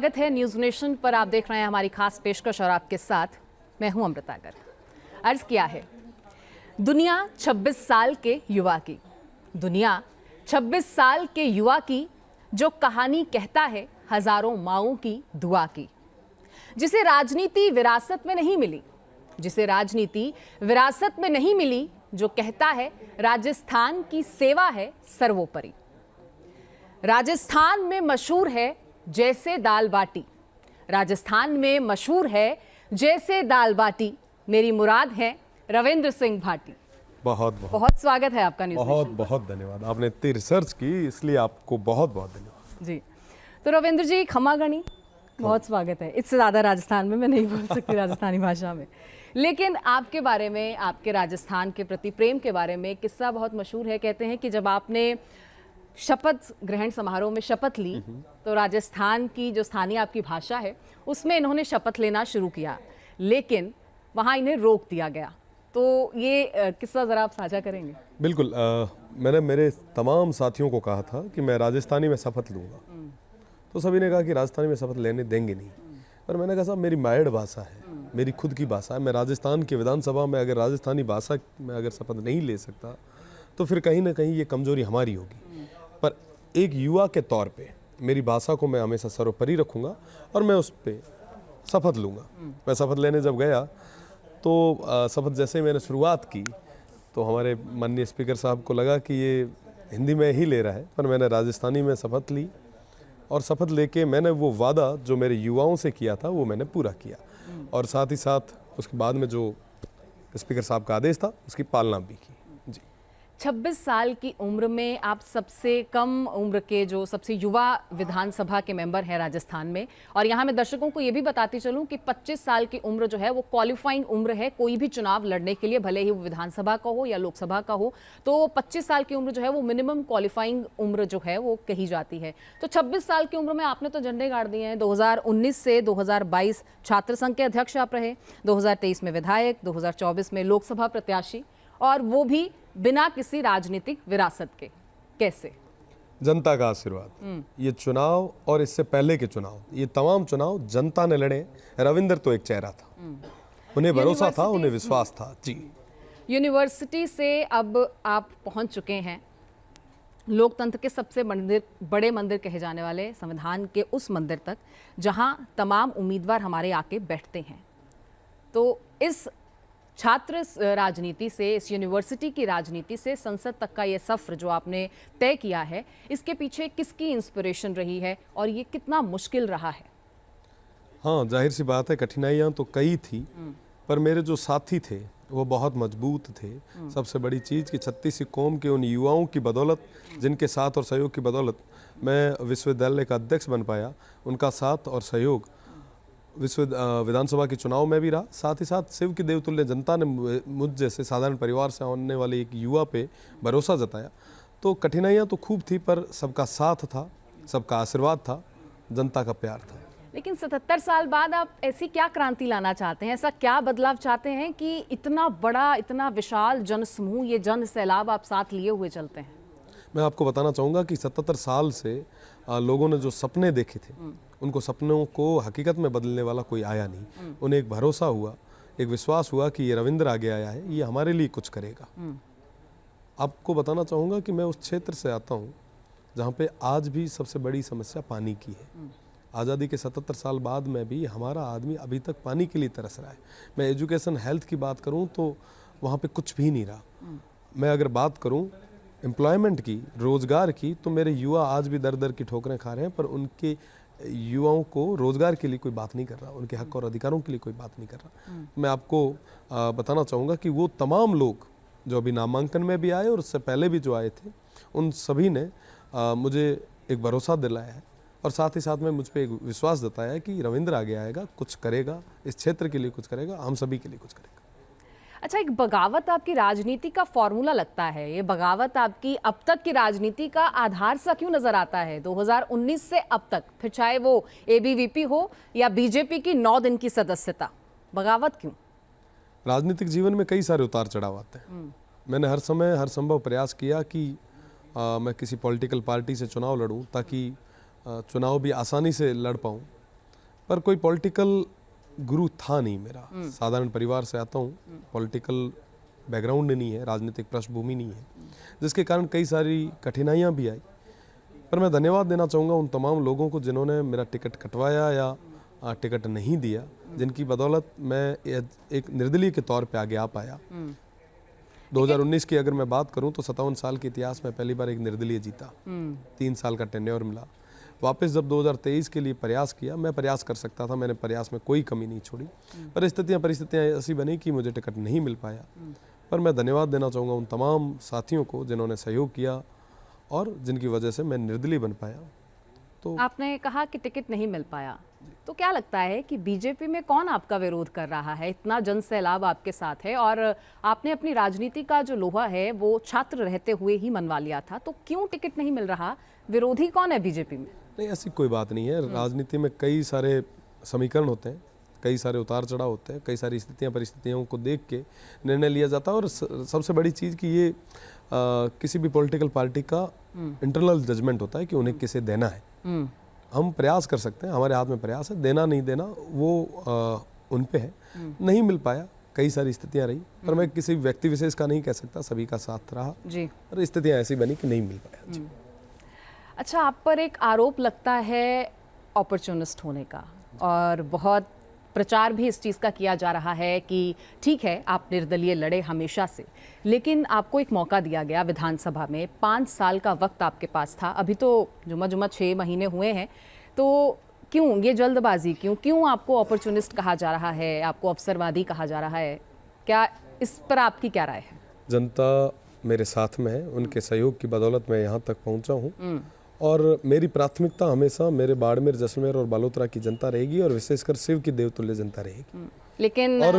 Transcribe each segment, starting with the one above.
स्वागत है news nation पर। आप देख रहे हैं हमारी खास पेशकश और आपके साथ मैं हूं अमृता गर्ग। अर्ज किया है दुनिया 26 साल के युवा की, दुनिया 26 साल के युवा की जो कहानी कहता है हजारों माओं की दुआ की, जिसे राजनीति विरासत में नहीं मिली, जिसे राजनीति विरासत में नहीं मिली, जो कहता है राजस्थान की सेवा है सर्वोपरि। राजस्थान में मशहूर है जैसे दाल बाटी, राजस्थान में मशहूर है जैसे दाल बाटी, मेरी मुराद है रविंद्र सिंह भाटी। बहुत बहुत स्वागत है आपका न्यूज़ बहुत नेशन। बहुत धन्यवाद। आपने इतनी रिसर्च की, इसलिए आपको बहुत बहुत धन्यवाद जी, तो रविंद्र जी खमा गणी, बहुत स्वागत है। इससे ज़्यादा राजस्थान में मैं नहीं बोल सकती राजस्थानी भाषा में, लेकिन आपके बारे में, आपके राजस्थान के प्रति प्रेम के बारे में किस्सा बहुत मशहूर है। कहते हैं कि जब आपने शपथ ग्रहण समारोह में शपथ ली तो राजस्थान की जो स्थानीय आपकी भाषा है उसमें इन्होंने शपथ लेना शुरू किया, लेकिन वहाँ इन्हें रोक दिया गया। तो ये किस्सा ज़रा आप साझा करेंगे? बिल्कुल। मैंने मेरे तमाम साथियों को कहा था कि मैं राजस्थानी में शपथ लूँगा, तो सभी ने कहा कि राजस्थानी में शपथ लेने देंगे नहीं। पर मैंने कहा साहब मेरी मायड़ भाषा है, मेरी खुद की भाषा है। मैं राजस्थान की विधानसभा में अगर राजस्थानी भाषा में अगर शपथ नहीं ले सकता तो फिर कहीं ना कहीं ये कमजोरी हमारी होगी। पर एक युवा के तौर पे मेरी भाषा को मैं हमेशा सर्वोपरि रखूँगा और मैं उस पर शपथ लूँगा। मैं शपथ लेने जब गया तो शपथ जैसे ही मैंने शुरुआत की तो हमारे माननीय स्पीकर साहब को लगा कि ये हिंदी में ही ले रहा है, पर मैंने राजस्थानी में शपथ ली और शपथ लेके मैंने वो वादा जो मेरे युवाओं से किया था वो मैंने पूरा किया, और साथ ही साथ उसके बाद में जो स्पीकर साहब का आदेश था उसकी पालना भी की। जी, 26 साल की उम्र में आप सबसे कम उम्र के जो सबसे युवा विधानसभा के मेंबर हैं राजस्थान में। और यहाँ मैं दर्शकों को ये भी बताती चलूँ कि 25 साल की उम्र जो है वो क्वालिफाइंग उम्र है कोई भी चुनाव लड़ने के लिए, भले ही वो विधानसभा का हो या लोकसभा का हो। तो 25 साल की उम्र जो है वो मिनिमम क्वालिफाइंग उम्र जो है वो कही जाती है। तो 26 साल की उम्र में आपने तो झंडे गाड़ दिए हैं। 2019 से 2022 छात्र संघ के अध्यक्ष आप रहे, 2023 में विधायक, 2024 में लोकसभा प्रत्याशी, और वो भी बिना किसी राजनीतिक विरासत के। कैसे? जनता का आशीर्वाद। ये चुनाव और इससे पहले के चुनाव, ये तमाम चुनाव जनता ने लड़े। रविंद्र तो एक चेहरा था, उन्हें भरोसा था, उन्हें विश्वास था। जी, यूनिवर्सिटी से अब आप पहुंच चुके हैं लोकतंत्र के सबसे बड़े मंदिर कहे जाने वाले संविधान के उस मंदिर तक जहां तमाम उम्मीदवार हमारे आके बैठते हैं। तो इस छात्र राजनीति से, इस यूनिवर्सिटी की राजनीति से संसद तक का ये सफ़र जो आपने तय किया है, इसके पीछे किसकी इंस्पिरेशन रही है और ये कितना मुश्किल रहा है? हाँ, जाहिर सी बात है कठिनाइयाँ तो कई थी, पर मेरे जो साथी थे वो बहुत मजबूत थे। सबसे बड़ी चीज़ कि 36 कौम के उन युवाओं की बदौलत, जिनके साथ और सहयोग की बदौलत मैं विश्वविद्यालय का अध्यक्ष बन पाया, उनका साथ और सहयोग विधानसभा के चुनाव में भी रहा। साथ ही साथ शिव की देवतुल्य जनता ने मुझ जैसे साधारण परिवार से आने वाले एक युवा पे भरोसा जताया। तो कठिनाइयाँ तो खूब थी, पर सबका साथ था, सबका आशीर्वाद था, जनता का प्यार था। लेकिन 77 साल बाद आप ऐसी क्या क्रांति लाना चाहते हैं, ऐसा क्या बदलाव चाहते हैं कि इतना बड़ा, इतना विशाल जनसमूह, ये जन सैलाब आप साथ लिए हुए चलते हैं? मैं आपको बताना चाहूँगा कि 77 साल से लोगों ने जो सपने देखे थे, उनको सपनों को हकीकत में बदलने वाला कोई आया नहीं। उन्हें एक भरोसा हुआ, एक विश्वास हुआ कि ये रविंद्र आगे आया है, ये हमारे लिए कुछ करेगा। आपको बताना चाहूँगा कि मैं उस क्षेत्र से आता हूँ जहाँ पे आज भी सबसे बड़ी समस्या पानी की है। आज़ादी के 77 साल बाद में भी हमारा आदमी अभी तक पानी के लिए तरस रहा है। मैं एजुकेशन, हेल्थ की बात करूँ तो वहाँ पे कुछ भी नहीं रहा। मैं अगर बात करूँ एम्प्लॉयमेंट की, रोज़गार की, तो मेरे युवा आज भी दर दर की ठोकरें खा रहे हैं, पर उनके युवाओं को रोज़गार के लिए कोई बात नहीं कर रहा, उनके हक और अधिकारों के लिए कोई बात नहीं कर रहा। मैं आपको बताना चाहूँगा कि वो तमाम लोग जो अभी नामांकन में भी आए और उससे पहले भी जो आए थे, उन सभी ने मुझे एक भरोसा दिलाया है और साथ ही साथ में मुझ पर एक विश्वास जताया है कि रविंद्र आगे आएगा, कुछ करेगा, इस क्षेत्र के लिए कुछ करेगा, हम सभी के लिए कुछ करेगा। अच्छा, एक बगावत आपकी राजनीति का फॉर्मूला लगता है, ये बगावत आपकी अब तक की राजनीति का आधार सा क्यों नजर आता है? 2019 से अब तक, फिर चाहे वो एबीवीपी हो या बीजेपी की 9 दिन की सदस्यता, बगावत क्यों? राजनीतिक जीवन में कई सारे उतार चढ़ाव आते हैं। मैंने हर समय हर संभव प्रयास किया कि मैं किसी पॉलिटिकल पार्टी से चुनाव लड़ूं ताकि चुनाव भी आसानी से लड़ पाऊं, पर कोई पॉलिटिकल गुरु था नहीं मेरा। साधारण परिवार से आता हूँ, पॉलिटिकल बैकग्राउंड नहीं है, राजनीतिक पृष्ठभूमि नहीं है, जिसके कारण कई सारी कठिनाइयाँ भी आई। पर मैं धन्यवाद देना चाहूँगा उन तमाम लोगों को जिन्होंने मेरा टिकट कटवाया या टिकट नहीं दिया, जिनकी बदौलत मैं एक निर्दलीय के तौर पे आगे आ पाया। 2019 की अगर मैं बात करूं तो 57 साल के इतिहास में पहली बार एक निर्दलीय जीता, 3 साल का टेन्योर मिला। वापस जब 2023 के लिए प्रयास किया, मैं प्रयास कर सकता था, मैंने प्रयास में कोई कमी नहीं छोड़ी, पर परिस्थितियाँ ऐसी बनी कि मुझे टिकट नहीं मिल पाया। पर मैं धन्यवाद देना चाहूँगा उन तमाम साथियों को जिन्होंने सहयोग किया और जिनकी वजह से मैं निर्दलीय बन पाया। तो आपने कहा कि टिकट नहीं मिल पाया, तो क्या लगता है कि बीजेपी में कौन आपका विरोध कर रहा है? इतना जन सैलाब आपके साथ है और आपने अपनी राजनीति का जो लोहा है वो छात्र रहते हुए ही मनवा लिया था, तो क्यों टिकट नहीं मिल रहा? विरोधी कौन है बीजेपी में? नहीं, ऐसी कोई बात नहीं है। राजनीति में कई सारे समीकरण होते हैं, कई सारे उतार चढ़ाव होते हैं, कई सारी स्थितियाँ परिस्थितियों को देख के निर्णय लिया जाता है। और सबसे बड़ी चीज़ कि ये किसी भी पॉलिटिकल पार्टी का इंटरनल जजमेंट होता है कि उन्हें किसे देना है। हम प्रयास कर सकते हैं, हमारे हाथ में प्रयास है, देना नहीं देना वो उन पे है। नहीं मिल पाया, कई सारी स्थितियां रही, पर मैं किसी व्यक्ति विशेष का नहीं कह सकता, सभी का साथ रहा जी। और स्थितियां ऐसी बनी कि नहीं मिल पाया जी। अच्छा, आप पर एक आरोप लगता है अपॉर्चुनिस्ट होने का, और बहुत प्रचार भी इस चीज़ का किया जा रहा है कि ठीक है आप निर्दलीय लड़े हमेशा से, लेकिन आपको एक मौका दिया गया विधानसभा में, 5 साल का वक्त आपके पास था, अभी तो जुमा 6 महीने हुए हैं, तो क्यों ये जल्दबाजी, क्यों आपको अपॉर्चुनिस्ट कहा जा रहा है, आपको अवसरवादी कहा जा रहा है? क्या इस पर आपकी क्या राय है? जनता मेरे साथ में है, उनके सहयोग की बदौलत मैं यहाँ तक पहुँचा हूँ और मेरी प्राथमिकता हमेशा मेरे बाड़मेर, जैसलमेर और बालोतरा की जनता रहेगी और विशेषकर शिव की देवतुल्य जनता रहेगी। लेकिन और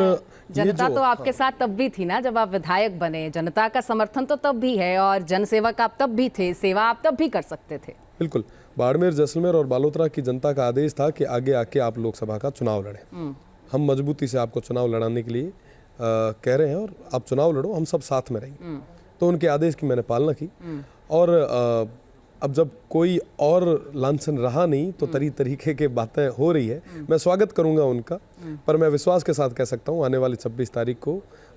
जनता तो आपके साथ तब भी थी ना जब आप विधायक बने, जनता का समर्थन तो तब भी है और जनसेवक आप तब भी थे, सेवा आप तब भी कर सकते थे। बिल्कुल, बाड़मेर, जैसलमेर और बालोतरा की जनता का आदेश था कि आगे आके आप लोकसभा का चुनाव लड़ें। हम मजबूती से आपको चुनाव लड़ाने के लिए कह रहे हैं और आप चुनाव लड़ो, हम सब साथ में रहेंगे। तो उनके आदेश की मैंने पालना की और अब जब कोई और लांछन रहा नहीं तो तरीके के बातें हो रही है, मैं स्वागत करूंगा उनका, पर मैं विश्वास के साथ कह सकता हूं आने वाली 26 तारीख को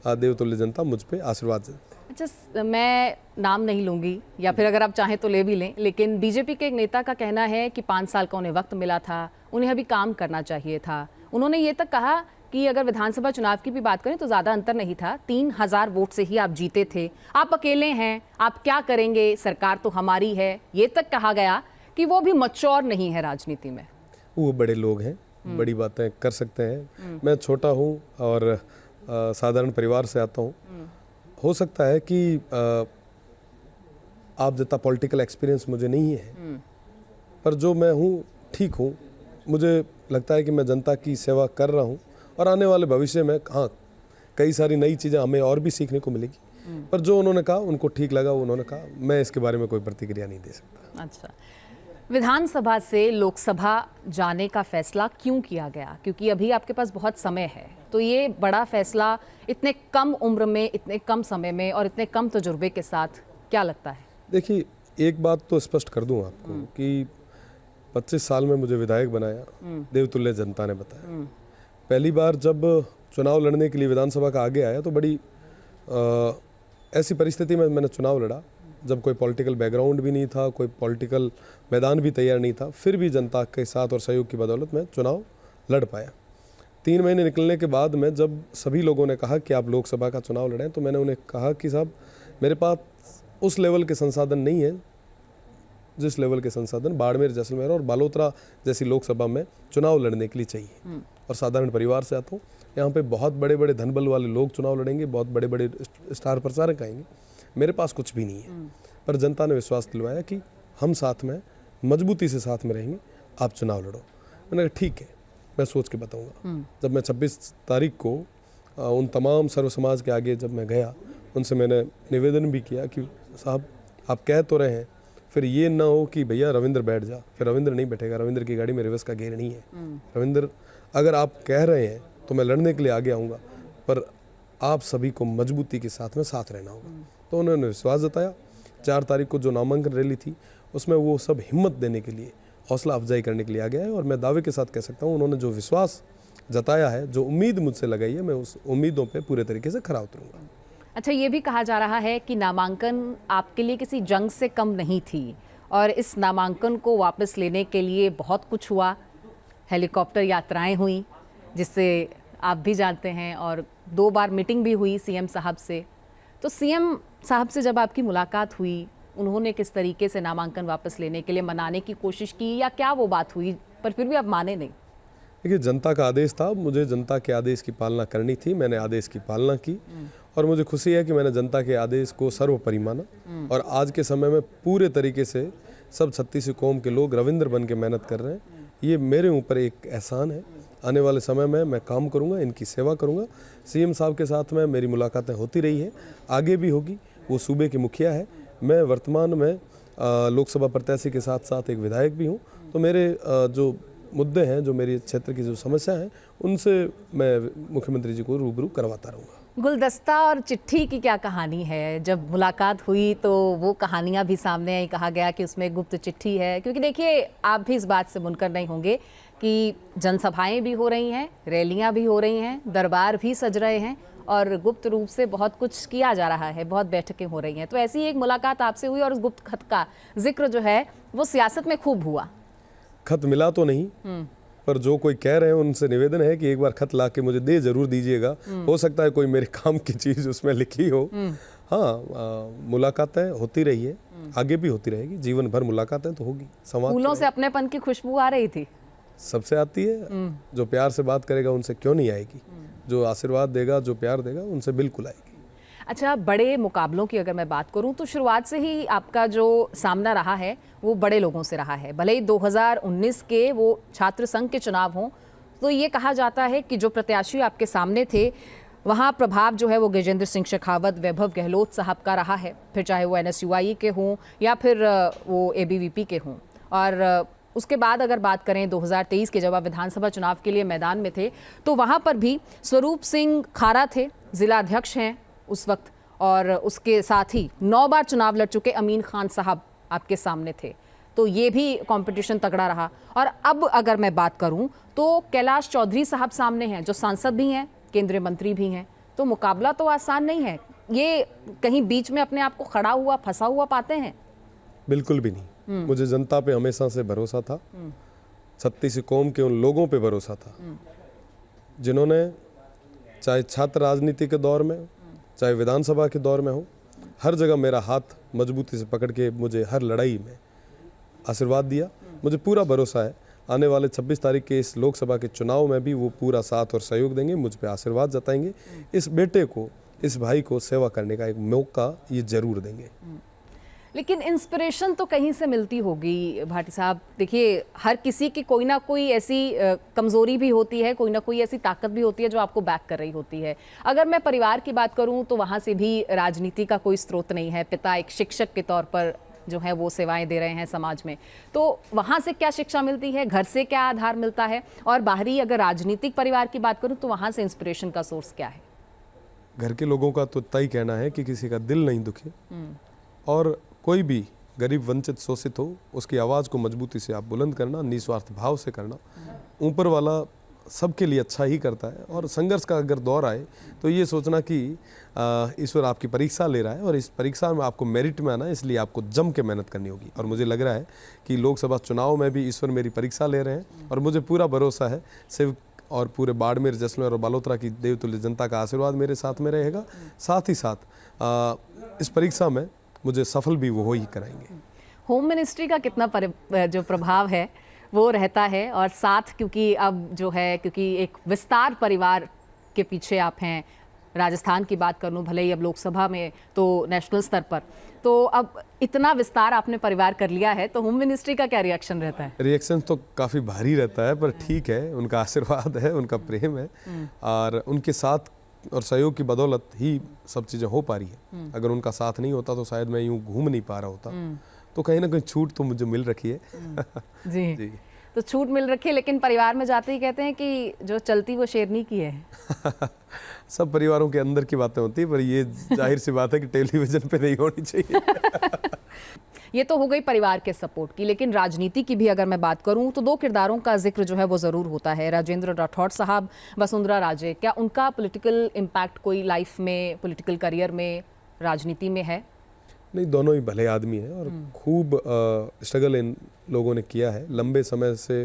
देवतुल्य जनता मुझ पे आशीर्वाद देती। अच्छा, मैं नाम नहीं लूंगी या फिर अगर आप चाहें तो ले भी लें, लेकिन बीजेपी के एक नेता का कहना है कि 5 साल का उन्हें वक्त मिला था, उन्हें अभी काम करना चाहिए था। उन्होंने ये तक कहा कि अगर विधानसभा चुनाव की भी बात करें तो ज़्यादा अंतर नहीं था, 3000 वोट से ही आप जीते थे, आप अकेले हैं, आप क्या करेंगे, सरकार तो हमारी है। ये तक कहा गया कि वो भी मैच्योर नहीं है राजनीति में। वो बड़े लोग हैं, बड़ी बातें कर सकते हैं। मैं छोटा हूँ और साधारण परिवार से आता हूँ। हो सकता है कि आप जितना पॉलिटिकल एक्सपीरियंस मुझे नहीं है, पर जो मैं हूँ ठीक हूँ। मुझे लगता है कि मैं जनता की सेवा कर रहा हूँ और आने वाले भविष्य में हाँ कई सारी नई चीज़ें हमें और भी सीखने को मिलेगी। पर जो उन्होंने कहा उनको ठीक लगा, उन्होंने कहा, मैं इसके बारे में कोई प्रतिक्रिया नहीं दे सकता। अच्छा, विधानसभा से लोकसभा जाने का फैसला क्यों किया गया? क्योंकि अभी आपके पास बहुत समय है, तो ये बड़ा फैसला इतने कम उम्र में, इतने कम समय में और इतने कम तजुर्बे के साथ, क्या लगता है? देखिए, एक बात तो स्पष्ट कर दूं आपको कि 25 साल में मुझे विधायक बनाया, देवतुल्य जनता ने बताया। पहली बार जब चुनाव लड़ने के लिए विधानसभा का आगे आया तो बड़ी ऐसी परिस्थिति में मैंने चुनाव लड़ा जब कोई पॉलिटिकल बैकग्राउंड भी नहीं था, कोई पॉलिटिकल मैदान भी तैयार नहीं था, फिर भी जनता के साथ और सहयोग की बदौलत मैं चुनाव लड़ पाया। 3 महीने निकलने के बाद में जब सभी लोगों ने कहा कि आप लोकसभा का चुनाव लड़ें, तो मैंने उन्हें कहा कि साहब मेरे पास उस लेवल के संसाधन नहीं है जिस लेवल के संसाधन बाड़मेर, जैसलमेर और बालोतरा जैसी लोकसभा में चुनाव लड़ने के लिए चाहिए। और साधारण परिवार से आता हूँ, यहाँ पे बहुत बड़े बड़े धनबल वाले लोग चुनाव लड़ेंगे, बहुत बड़े बड़े स्टार प्रचारक आएंगे, मेरे पास कुछ भी नहीं है। पर जनता ने विश्वास दिलवाया कि हम साथ में मजबूती से साथ में रहेंगे, आप चुनाव लड़ो। मैंने कहा ठीक है, मैं सोच के बताऊँगा। जब मैं 26 तारीख को उन तमाम सर्व समाज के आगे जब मैं गया, उनसे मैंने निवेदन भी किया कि साहब आप कह तो रहे हैं, फिर ये ना हो कि भैया रविंद्र बैठ जा, फिर रविंद्र नहीं बैठेगा, रविंद्र की गाड़ी में रिवर्स का गेयर नहीं है। रविंद्र, अगर आप कह रहे हैं तो मैं लड़ने के लिए आगे आऊँगा, पर आप सभी को मजबूती के साथ में साथ रहना होगा। तो उन्होंने विश्वास जताया। 4 तारीख को जो नामांकन रैली थी उसमें वो सब हिम्मत देने के लिए हौसला अफजाई करने के लिए आ गया है। और मैं दावे के साथ कह सकता हूँ उन्होंने जो विश्वास जताया है, जो उम्मीद मुझसे लगाई है, मैं उस उम्मीदों पे पूरे तरीके से खरा उतरूंगा। अच्छा, ये भी कहा जा रहा है कि नामांकन आपके लिए किसी जंग से कम नहीं थी और इस नामांकन को वापस लेने के लिए बहुत कुछ हुआ, हेलीकॉप्टर यात्राएं हुई जिससे आप भी जानते हैं, और 2 बार मीटिंग भी हुई सीएम साहब से। तो सीएम साहब से जब आपकी मुलाकात हुई, उन्होंने किस तरीके से नामांकन वापस लेने के लिए मनाने की कोशिश की या क्या वो बात हुई, पर फिर भी आप माने नहीं? देखिए, जनता का आदेश था, मुझे जनता के आदेश की पालना करनी थी, मैंने आदेश की पालना की और मुझे खुशी है कि मैंने जनता के आदेश को सर्वोपरि माना। और आज के समय में पूरे तरीके से सब 36 कौम के लोग रविंद्र बन के मेहनत कर रहे हैं, ये मेरे ऊपर एक एहसान है। आने वाले समय में मैं काम करूंगा, इनकी सेवा करूंगा। सीएम साहब के साथ में मेरी मुलाकातें होती रही है, आगे भी होगी। वो सूबे के मुखिया है, मैं वर्तमान में लोकसभा प्रत्याशी के साथ साथ एक विधायक भी हूँ। तो मेरे जो मुद्दे हैं, जो मेरी क्षेत्र की जो समस्या है, उनसे मैं मुख्यमंत्री जी को रूबरू करवाता रहूँगा। गुलदस्ता और चिट्ठी की क्या कहानी है? जब मुलाकात हुई तो वो कहानियां भी सामने आई, कहा गया कि उसमें गुप्त चिट्ठी है, क्योंकि देखिए आप भी इस बात से मुनकर नहीं होंगे कि जनसभाएं भी हो रही हैं, रैलियां भी हो रही हैं, दरबार भी सज रहे हैं और गुप्त रूप से बहुत कुछ किया जा रहा है, बहुत बैठकें हो रही हैं। तो ऐसी एक मुलाकात आपसे हुई और उस गुप्त खत का जिक्र जो है वो सियासत में खूब हुआ। खत मिला तो नहीं, पर जो कोई कह रहे हैं उनसे निवेदन है कि एक बार खत ला के मुझे दे जरूर दीजिएगा। हो सकता है कोई मेरे काम की चीज़ उसमें लिखी हो। हाँ, मुलाकातें होती रही है, आगे भी होती रहेगी, जीवन भर मुलाकातें तो होगी। संवाद फूलों से अपनेपन की खुशबू आ रही थी? सबसे आती है, जो प्यार से बात करेगा उनसे क्यों नहीं आएगी। जो आशीर्वाद देगा, जो प्यार देगा, उनसे बिल्कुल आएगी। अच्छा, बड़े मुकाबलों की अगर मैं बात करूं तो शुरुआत से ही आपका जो सामना रहा है वो बड़े लोगों से रहा है। भले ही 2019 के वो छात्र संघ के चुनाव हों, तो ये कहा जाता है कि जो प्रत्याशी आपके सामने थे वहाँ प्रभाव जो है वो गजेंद्र सिंह शेखावत, वैभव गहलोत साहब का रहा है, फिर चाहे वो NSUI के हों या फिर वो ABVP के हों। और उसके बाद अगर बात करें 2023 के जब आप विधानसभा चुनाव के लिए मैदान में थे तो वहाँ पर भी स्वरूप सिंह खारा थे, जिला अध्यक्ष हैं उस वक्त, और उसके साथ ही 9 बार चुनाव लड़ चुके अमीन खान साहब आपके सामने थे। तो ये भी कंपटीशन तगड़ा रहा। और अब अगर मैं बात करूं तो कैलाश चौधरी साहब सामने हैं, जो सांसद भी हैं, केंद्रीय मंत्री भी हैं। तो मुकाबला तो आसान नहीं है। ये कहीं बीच में अपने आप को खड़ा हुआ, फंसा हुआ पाते हैं? बिल्कुल भी नहीं। मुझे जनता पे हमेशा से भरोसा था, 36 कौम के उन लोगों पे भरोसा था जिन्होंने चाहे छात्र राजनीति के दौर में, चाहे विधानसभा के दौर में हो, हर जगह मेरा हाथ मजबूती से पकड़ के मुझे हर लड़ाई में आशीर्वाद दिया। मुझे पूरा भरोसा है आने वाले 26 तारीख के इस लोकसभा के चुनाव में भी वो पूरा साथ और सहयोग देंगे, मुझ पे आशीर्वाद जताएंगे। इस बेटे को, इस भाई को सेवा करने का एक मौका ये जरूर देंगे। लेकिन इंस्पिरेशन तो कहीं से मिलती होगी भाटी साहब। देखिए, हर किसी की कोई ना कोई ऐसी कमज़ोरी भी होती है, कोई ना कोई ऐसी ताकत भी होती है जो आपको बैक कर रही होती है। अगर मैं परिवार की बात करूं तो वहाँ से भी राजनीति का कोई स्रोत नहीं है। पिता एक शिक्षक के तौर पर जो है वो सेवाएं दे रहे हैं समाज में, तो वहाँ से क्या शिक्षा मिलती है, घर से क्या आधार मिलता है? और बाहरी अगर राजनीतिक परिवार की बात करूँ तो वहाँ से इंस्पिरेशन का सोर्स क्या है? घर के लोगों का तो तय कहना है कि किसी का दिल नहीं दुखे और कोई भी गरीब, वंचित, शोषित हो उसकी आवाज़ को मजबूती से आप बुलंद करना, निस्वार्थ भाव से करना। ऊपर वाला सबके लिए अच्छा ही करता है। और संघर्ष का अगर दौर आए तो ये सोचना कि ईश्वर आपकी परीक्षा ले रहा है और इस परीक्षा में आपको मेरिट में आना है, इसलिए आपको जम के मेहनत करनी होगी। और मुझे लग रहा है कि लोकसभा चुनाव में भी ईश्वर मेरी परीक्षा ले रहे हैं और मुझे पूरा भरोसा है सिर्फ और पूरे बाड़मेर, जैसलमेर और बालोतरा की देवतुल्य जनता का आशीर्वाद मेरे साथ में रहेगा। साथ ही साथ इस परीक्षा में मुझे सफल भी वो ही कराएंगे। होम मिनिस्ट्री का कितना जो प्रभाव है वो रहता है, और साथ क्योंकि अब जो है, क्योंकि एक विस्तार परिवार के पीछे आप हैं, राजस्थान की बात करूँ, भले ही अब लोकसभा में तो नेशनल स्तर पर, तो अब इतना विस्तार आपने परिवार कर लिया है, तो होम मिनिस्ट्री का क्या रिएक्शन रहता है? रिएक्शन तो काफ़ी भारी रहता है, पर ठीक है, उनका आशीर्वाद है, उनका प्रेम है और उनके साथ और सहयोग की बदौलत ही सब चीज़ें हो पा रही है। अगर उनका साथ नहीं होता तो शायद मैं यूँ घूम नहीं पा रहा होता। तो कहीं ना कहीं छूट तो मुझे मिल रखी है। जी, जी, तो छूट मिल रखी है, लेकिन परिवार में जाते ही कहते हैं कि जो चलती वो शेरनी की है। सब परिवारों के अंदर की बातें होती है, पर ये जाहिर सी बात है कि टेलीविजन पे नहीं होनी चाहिए। ये तो हो गई परिवार के सपोर्ट की, लेकिन राजनीति की भी अगर मैं बात करूं तो दो किरदारों का जिक्र जो है वो ज़रूर होता है, राजेंद्र राठौड़ साहब, वसुंधरा राजे। क्या उनका पॉलिटिकल इम्पैक्ट कोई लाइफ में, पॉलिटिकल करियर में, राजनीति में है? नहीं, दोनों ही भले आदमी हैं और खूब स्ट्रगल इन लोगों ने किया है, लंबे समय से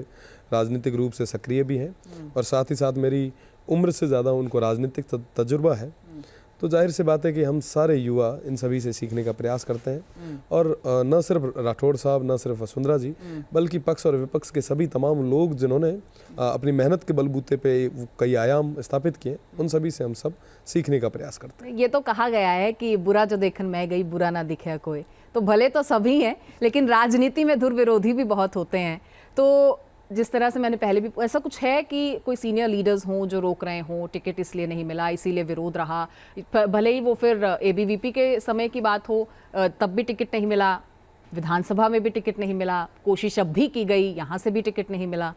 राजनीतिक रूप से सक्रिय भी हैं और साथ ही साथ मेरी उम्र से ज़्यादा उनको राजनीतिक तजुर्बा है। तो जाहिर सी बात है कि हम सारे युवा इन सभी से सीखने का प्रयास करते हैं और न सिर्फ राठौड़ साहब, न सिर्फ वसुंधरा जी, बल्कि पक्ष और विपक्ष के सभी तमाम लोग जिन्होंने अपनी मेहनत के बलबूते पे कई आयाम स्थापित किए, उन सभी से हम सब सीखने का प्रयास करते हैं। ये तो कहा गया है कि बुरा जो देखन मैं गई, बुरा ना दिखे कोई। तो भले तो सभी हैं, लेकिन राजनीति में धुरविरोधी भी बहुत होते हैं। तो जिस तरह से मैंने पहले भी, ऐसा कुछ है कि कोई सीनियर लीडर्स हों जो रोक रहे हों, टिकट इसलिए नहीं मिला, इसीलिए विरोध रहा, भले ही वो फिर एबीवीपी के समय की बात हो, तब भी टिकट नहीं मिला, विधानसभा में भी टिकट नहीं मिला, कोशिश अब भी की गई, यहाँ से भी टिकट नहीं मिला।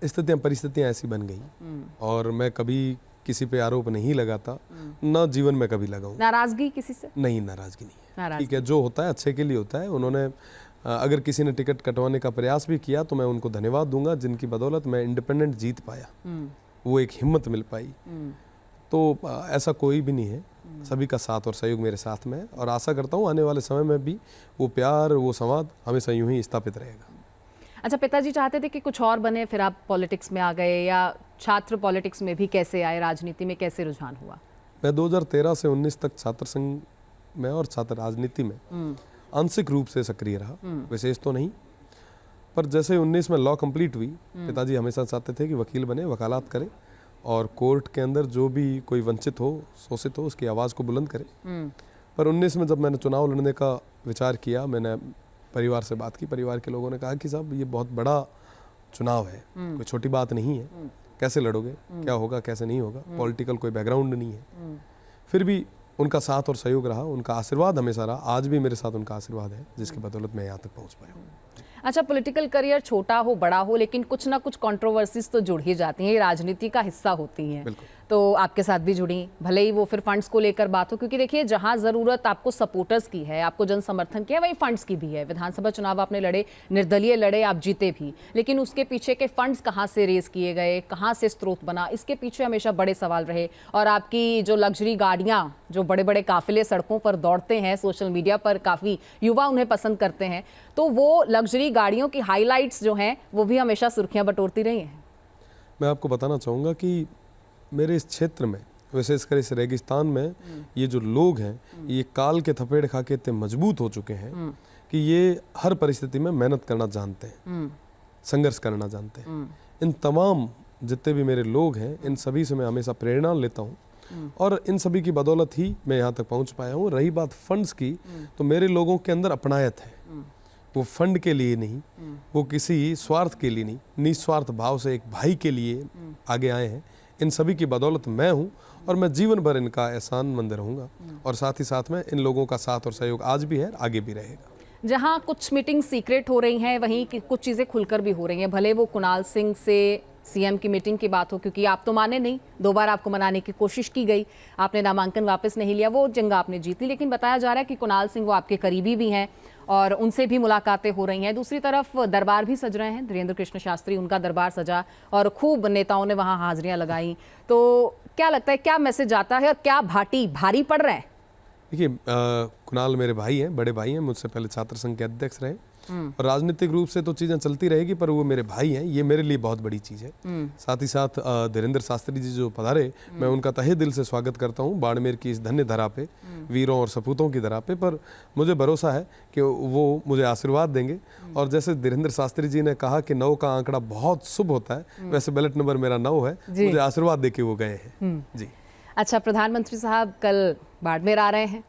परिस्थितियाँ ऐसी बन गई और मैं कभी किसी पे आरोप नहीं लगाता, ना जीवन में कभी लगाऊं। नाराजगी किसी से? नहीं, नाराजगी नहीं है। ठीक है, जो होता है अच्छे के लिए होता है। उन्होंने अगर किसी ने टिकट कटवाने का प्रयास भी किया तो मैं उनको धन्यवाद दूंगा, जिनकी बदौलत मैं इंडिपेंडेंट जीत पाया, वो एक हिम्मत मिल पाई। तो ऐसा कोई भी नहीं है, सभी का साथ और सहयोग मेरे साथ में है और आशा करता हूँ आने वाले समय में भी वो प्यार, वो संवाद हमेशा यूं ही स्थापित रहेगा। अच्छा, पिताजी चाहते थे कि कुछ और बने, फिर आप पॉलिटिक्स में आ गए, या छात्र पॉलिटिक्स में भी कैसे आए, राजनीति में कैसे रुझान हुआ? मैं 2013 से 19 तक छात्र संघ में और छात्र राजनीति में आंशिक रूप से सक्रिय रहा, विशेष तो नहीं। पर जैसे 19 में लॉ कंप्लीट हुई, पिताजी हमेशा चाहते थे कि वकील बने, वकालत करे और कोर्ट के अंदर जो भी कोई वंचित हो, शोषित हो, उसकी आवाज़ को बुलंद करे। पर 19 में जब मैंने चुनाव लड़ने का विचार किया, मैंने परिवार से बात की, परिवार के लोगों ने कहा कि साहब ये बहुत बड़ा चुनाव है, कोई छोटी बात नहीं है, कैसे लड़ोगे, क्या होगा, कैसे नहीं होगा, पॉलिटिकल कोई बैकग्राउंड नहीं है। फिर भी उनका साथ और सहयोग रहा, उनका आशीर्वाद हमेशा रहा, आज भी मेरे साथ उनका आशीर्वाद है, जिसकी बदौलत मैं यहाँ तक पहुँच पाया हूँ। अच्छा, पॉलिटिकल करियर छोटा हो बड़ा हो, लेकिन कुछ ना कुछ कंट्रोवर्सीज तो जुड़ ही जाती हैं, ये राजनीति का हिस्सा होती हैं। तो आपके साथ भी जुड़ी, भले ही वो फिर फंड्स को लेकर बात हो, क्योंकि देखिए जहां ज़रूरत आपको सपोर्टर्स की है, आपको जन समर्थन की है, वही फंड्स की भी है। विधानसभा चुनाव आपने लड़े, निर्दलीय लड़े, आप जीते भी, लेकिन उसके पीछे के फंड्स कहाँ से रेज किए गए, कहाँ से स्रोत बना, इसके पीछे हमेशा बड़े सवाल रहे। और आपकी जो लग्जरी गाड़ियाँ, जो बड़े बड़े काफिले सड़कों पर दौड़ते हैं, सोशल मीडिया पर काफ़ी युवा उन्हें पसंद करते हैं, तो वो लग्जरी गाड़ियों की हाईलाइट्स जो हैं वो भी हमेशा सुर्खियाँ बटोरती रही हैं। मैं आपको बताना चाहूँगा कि मेरे इस क्षेत्र में, विशेषकर इस रेगिस्तान में, ये जो लोग हैं, ये काल के थपेड़ खा के इतने मजबूत हो चुके हैं कि ये हर परिस्थिति में मेहनत करना जानते हैं, संघर्ष करना जानते हैं। इन तमाम जितने भी मेरे लोग हैं, इन सभी से मैं हमेशा प्रेरणा लेता हूँ और इन सभी की बदौलत ही मैं यहाँ तक पहुँच पाया हूँ। रही बात फंड्स की, तो मेरे लोगों के अंदर अपनायत है, वो फंड के लिए नहीं, वो किसी स्वार्थ के लिए नहीं, निस्वार्थ भाव से एक भाई के लिए आगे आए हैं। इन सभी की बदौलत मैं हूँ और मैं जीवन भर इनका एहसानमंद रहूँगा और साथ ही साथ में इन लोगों का साथ और सहयोग आज भी है, आगे भी रहेगा। जहाँ कुछ मीटिंग सीक्रेट हो रही हैं, वहीं कुछ चीज़ें खुलकर भी हो रही हैं। भले वो कुणाल सिंह से सीएम की मीटिंग की बात हो, क्योंकि आप तो माने नहीं, 2 बार आपको मनाने की कोशिश की गई, आपने नामांकन वापस नहीं लिया, वो जंग आपने जीत ली, लेकिन बताया जा रहा है कि कुणाल सिंह वो आपके करीबी भी हैं और उनसे भी मुलाकातें हो रही हैं। दूसरी तरफ दरबार भी सज रहे हैं, धीरेन्द्र कृष्ण शास्त्री, उनका दरबार सजा और खूब नेताओं ने वहाँ हाजिरियाँ लगाई। तो क्या लगता है, क्या मैसेज आता है और क्या भारी पड़ रहा है? देखिए, कुणाल मेरे भाई हैं, बड़े भाई हैं, मुझसे पहले छात्र संघ के अध्यक्ष रहे और राजनीतिक रूप से तो चीज़ें चलती रहेगी, पर वो मेरे भाई हैं, ये मेरे लिए बहुत बड़ी चीज़ है। साथ ही साथ धीरेन्द्र शास्त्री जी जो पधारे, मैं उनका तहे दिल से स्वागत करता हूँ बाड़मेर की इस धन्य धरा पे, वीरों और सपूतों की धरा पे। पर मुझे भरोसा है कि वो मुझे आशीर्वाद देंगे और जैसे धीरेन्द्र शास्त्री जी ने कहा कि 9 का आंकड़ा बहुत शुभ होता है, वैसे बैलेट नंबर मेरा 9 है, मुझे आशीर्वाद दे के वो गए हैं जी। अच्छा, प्रधानमंत्री साहब कल बाड़मेर आ रहे हैं,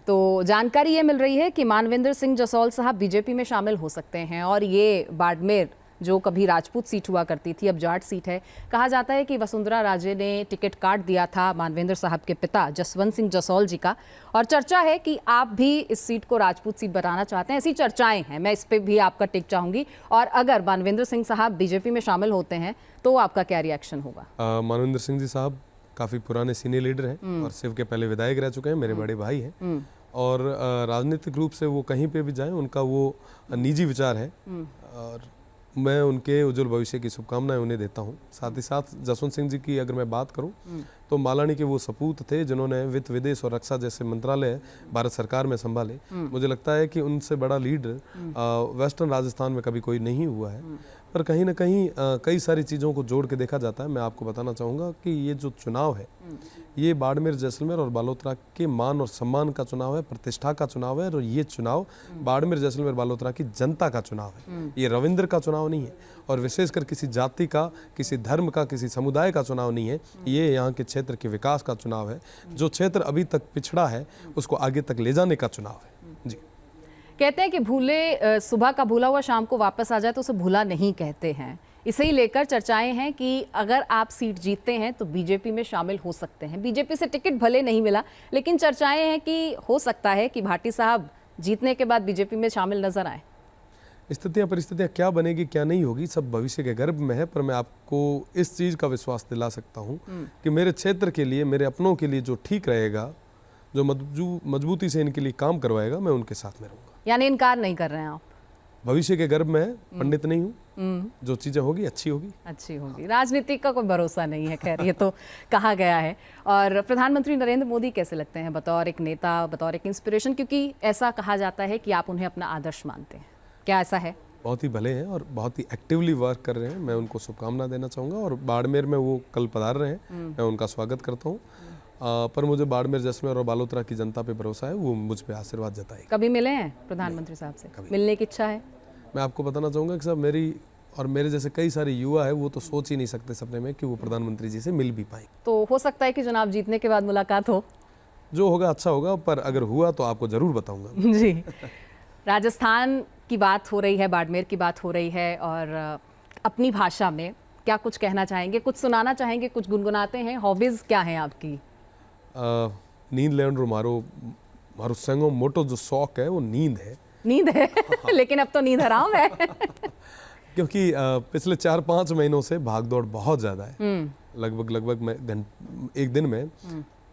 तो जानकारी ये मिल रही है कि मानवेंद्र सिंह जसौल साहब बीजेपी में शामिल हो सकते हैं और ये बाड़मेर जो कभी राजपूत सीट हुआ करती थी, अब जाट सीट है। कहा जाता है कि वसुंधरा राजे ने टिकट काट दिया था मानवेंद्र साहब के पिता जसवंत सिंह जसौल जी का, और चर्चा है कि आप भी इस सीट को राजपूत सीट बनाना चाहते हैं, ऐसी चर्चाएं हैं। मैं इस पर भी आपका टिक चाहूंगी, और अगर मानवेंद्र सिंह साहब बीजेपी में शामिल होते हैं तो आपका क्या रिएक्शन होगा? मानवेंद्र सिंह जी साहब काफ़ी पुराने सीनियर लीडर हैं और शिव के पहले विधायक रह चुके हैं, मेरे बड़े भाई हैं और राजनीतिक रूप से वो कहीं पे भी जाएं, उनका वो निजी विचार है और मैं उनके उज्जवल भविष्य की शुभकामनाएं उन्हें देता हूं। साथ ही साथ जसवंत सिंह जी की अगर मैं बात करूं तो मालानी के वो सपूत थे जिन्होंने वित्त, विदेश और रक्षा जैसे मंत्रालय भारत सरकार में संभाले। मुझे लगता है कि उनसे बड़ा लीडर वेस्टर्न राजस्थान में कभी कोई नहीं हुआ है। पर कहीं ना कहीं कई सारी चीज़ों को जोड़ के देखा जाता है। मैं आपको बताना चाहूँगा कि ये जो चुनाव है ये बाड़मेर, जैसलमेर और बालोतरा के मान और सम्मान का चुनाव है, प्रतिष्ठा का चुनाव है। और ये चुनाव बाड़मेर, जैसलमेर, बालोतरा की जनता का चुनाव है। ये रविंद्र का चुनाव नहीं है और विशेषकर किसी जाति का, किसी धर्म का, किसी समुदाय का चुनाव नहीं है। ये यहाँ के क्षेत्र के विकास का चुनाव है। जो क्षेत्र अभी तक पिछड़ा है उसको आगे तक ले जाने का चुनाव है। जी, कहते हैं कि भूले सुबह का भूला हुआ शाम को वापस आ जाए तो उसे भूला नहीं कहते हैं। इसे ही लेकर चर्चाएं हैं कि अगर आप सीट जीतते हैं तो बीजेपी में शामिल हो सकते हैं। बीजेपी से टिकट भले नहीं मिला, लेकिन चर्चाएं हैं कि हो सकता है कि भाटी साहब जीतने के बाद बीजेपी में शामिल नजर आए। स्थितियां, परिस्थितियां क्या बनेगी क्या नहीं होगी सब भविष्य के गर्भ में है। पर मैं आपको इस चीज़ का विश्वास दिला सकता हूँ कि मेरे क्षेत्र के लिए, मेरे अपनों के लिए जो ठीक रहेगा, जो मजबूती से इनके लिए काम करवाएगा, मैं उनके साथ में रहूँगा। यानी इनकार नहीं कर रहे हैं आप? भविष्य के गर्भ में है, पंडित नहीं हूँ। जो चीज़ें होगी अच्छी होगी। अच्छी होगी। राजनीति का कोई भरोसा नहीं है, खैर ये तो कहा गया है। और प्रधानमंत्री नरेंद्र मोदी कैसे लगते हैं बतौर एक नेता, बतौर एक इंस्पिरेशन? क्योंकि ऐसा कहा जाता है कि आप उन्हें अपना आदर्श मानते हैं, क्या ऐसा है? बहुत ही भले हैं और बहुत ही एक्टिवली वर्क कर रहे हैं। मैं उनको शुभकामना देना चाहूँगा। और बाड़मेर में वो कल पधार रहे हैं, मैं उनका स्वागत करता हूँ। पर मुझे बाड़मेर, जैसलमेर और बालोतरा की जनता पे भरोसा है, वो मुझ पे आशीर्वाद जताएगी। कभी मिले हैं प्रधानमंत्री साहब से? मिलने की इच्छा है? मैं आपको बताना चाहूँगा कि साहब, मेरी और मेरे जैसे कई सारे युवा है वो तो सोच ही नहीं सकते सपने में कि वो प्रधानमंत्री जी से मिल भी पाए। तो हो सकता है कि चुनाव जीतने के बाद मुलाकात हो। जो होगा अच्छा होगा, पर अगर हुआ तो आपको जरूर बताऊंगा। जी, राजस्थान की बात हो रही है, बाड़मेर की बात हो रही है, और अपनी भाषा में क्या कुछ कहना चाहेंगे, कुछ सुनाना चाहेंगे, कुछ गुनगुनाते हैं? हॉबीज क्या है आपकी? नींद लेंड्रो मारो संगो मोटो जो शौक है वो नींद है। नींद है? लेकिन अब तो नींद हराम है। क्योंकि पिछले 4-5 महीनों से भागदौड़ बहुत ज़्यादा है। लगभग मैं एक दिन में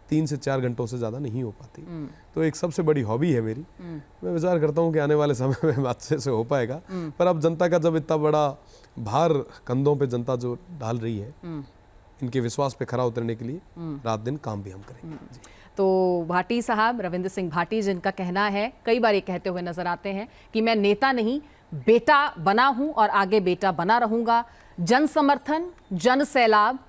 3 से 4 घंटों से ज़्यादा नहीं हो पाती। तो एक सबसे बड़ी हॉबी है मेरी। मैं विचार करता हूँ कि आने वाले समय में अच्छे से हो पाएगा। पर अब जनता का जब इतना बड़ा भार कंधों पे जनता जो डाल रही है, इनके विश्वास पे खरा उतरने के लिए रात दिन काम भी हम करेंगे। तो भाटी साहब, रविंद्र सिंह भाटी, जिनका कहना है, कई बार ये कहते हुए नजर आते हैं कि मैं नेता नहीं बेटा बना हूं और आगे बेटा बना रहूंगा। जन समर्थन, जन सैलाब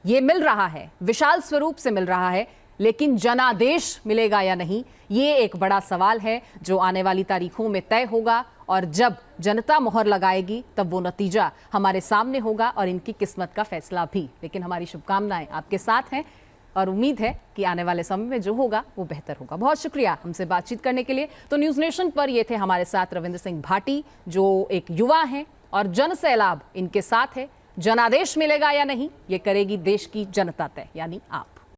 ये मिल रहा है, विशाल स्वरूप से मिल रहा है, लेकिन जनादेश मिलेगा या नहीं, ये एक बड़ा सवाल है जो आने वाली तारीखों में तय होगा। और जब जनता मोहर लगाएगी तब वो नतीजा हमारे सामने होगा और इनकी किस्मत का फैसला भी। लेकिन हमारी शुभकामनाएं आपके साथ हैं और उम्मीद है कि आने वाले समय में जो होगा वो बेहतर होगा। बहुत शुक्रिया हमसे बातचीत करने के लिए। तो न्यूज़ नेशन पर ये थे हमारे साथ रविंद्र सिंह भाटी, जो एक युवा हैं और जन सैलाब इनके साथ है। जनादेश मिलेगा या नहीं, ये करेगी देश की जनता तय, यानी आप।